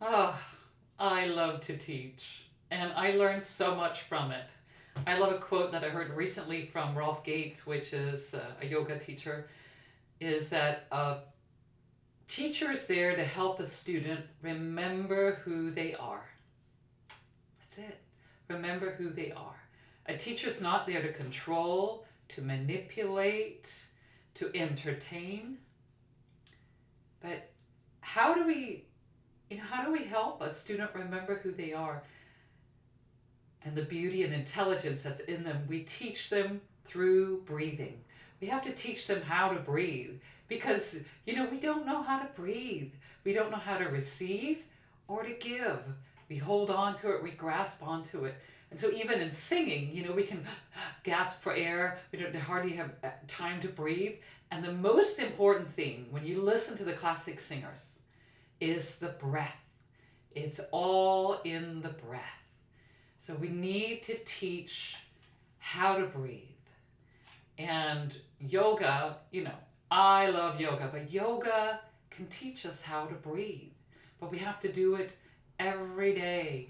Oh, I love to teach, and I learned so much from it. I love a quote that I heard recently from Rolf Gates, which is a yoga teacher, is that a teacher is there to help a student remember who they are. That's it. Remember who they are. A teacher's not there to control, to manipulate, to entertain, but how do we how do we help a student remember who they are and the beauty and intelligence that's in them? We teach them through breathing. We have to teach them how to breathe because, we don't know how to breathe. We don't know how to receive or to give. We hold on to it, we grasp onto it. And so, even in singing, we can gasp for air, we don't hardly have time to breathe. And the most important thing when you listen to the classic singers is the breath. It's all in the breath. So we need to teach how to breathe. And yoga, I love yoga, but yoga can teach us how to breathe. But we have to do it every day,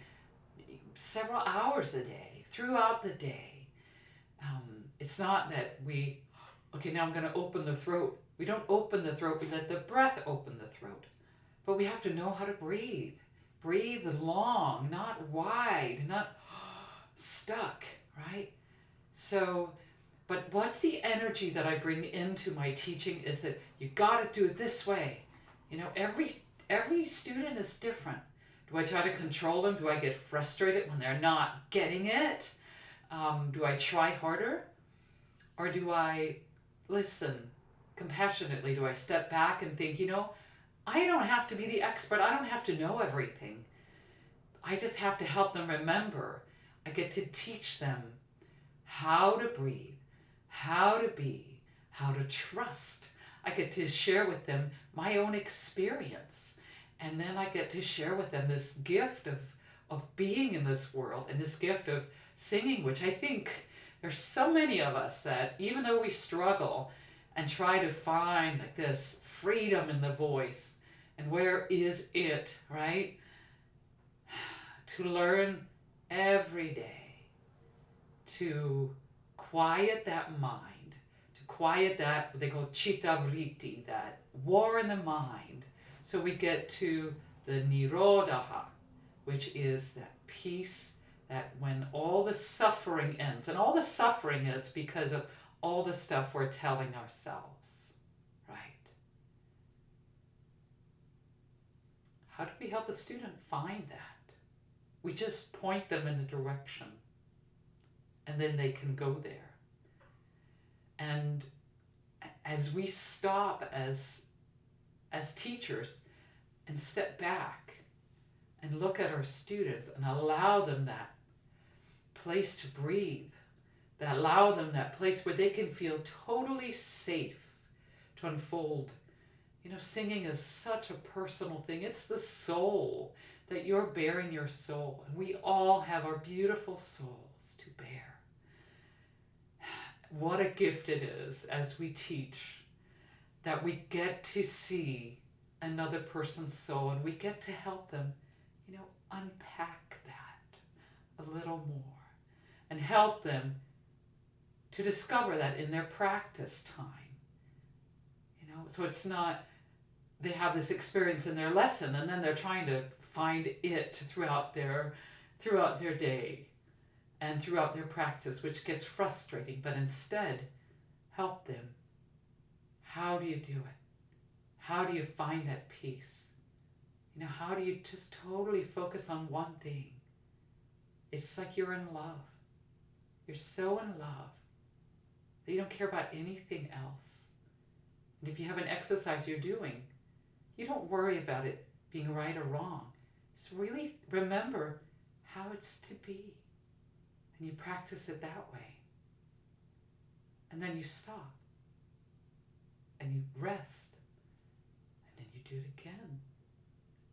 several hours a day, throughout the day. It's not that okay, now I'm going to open the throat. We don't open the throat, we let the breath open the throat. But we have to know how to breathe. Breathe long, not wide, not stuck, right? So, but what's the energy that I bring into my teaching is that you got to do it this way. Every student is different. Do I try to control them? Do I get frustrated when they're not getting it? Do I try harder? Or do I listen compassionately? Do I step back and think, I don't have to be the expert. I don't have to know everything. I just have to help them remember. I get to teach them how to breathe, how to be, how to trust. I get to share with them my own experience. And then I get to share with them this gift of being in this world and this gift of singing, which I think there's so many of us that even though we struggle and try to find like this freedom in the voice, and where is it, right? To learn every day to quiet that mind, to quiet that, what they call chitta vritti, that war in the mind. So we get to the nirodha, which is that peace, that when all the suffering ends, and all the suffering is because of all the stuff we're telling ourselves, right? How do we help a student find that? We just point them in a direction, and then they can go there. And as we stop as teachers and step back and look at our students and allow them that place to breathe, that allow them that place where they can feel totally safe to unfold. Singing is such a personal thing. It's the soul, that you're bearing your soul. And we all have our beautiful souls to bear. What a gift it is as we teach that we get to see another person's soul and we get to help them, unpack that a little more and help them to discover that in their practice time. So it's not they have this experience in their lesson and then they're trying to find it throughout their day and throughout their practice, which gets frustrating. But instead, help them. How do you do it? How do you find that peace? How do you just totally focus on one thing? It's like you're in love. You're so in love that you don't care about anything else. And if you have an exercise you're doing, you don't worry about it being right or wrong. Just really remember how it's to be. And you practice it that way. And then you stop. And you rest. And then you do it again.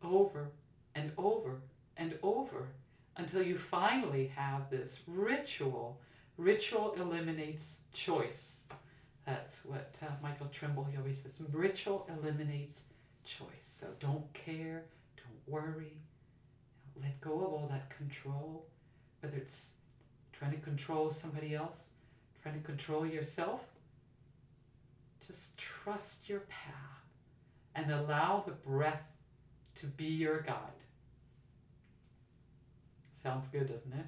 Over and over and over. Until you finally have this ritual. Ritual eliminates choice. That's what Michael Trimble, always says. Ritual eliminates choice. So don't care, don't worry, let go of all that control, whether it's trying to control somebody else, trying to control yourself. Just trust your path and allow the breath to be your guide. Sounds good, doesn't it?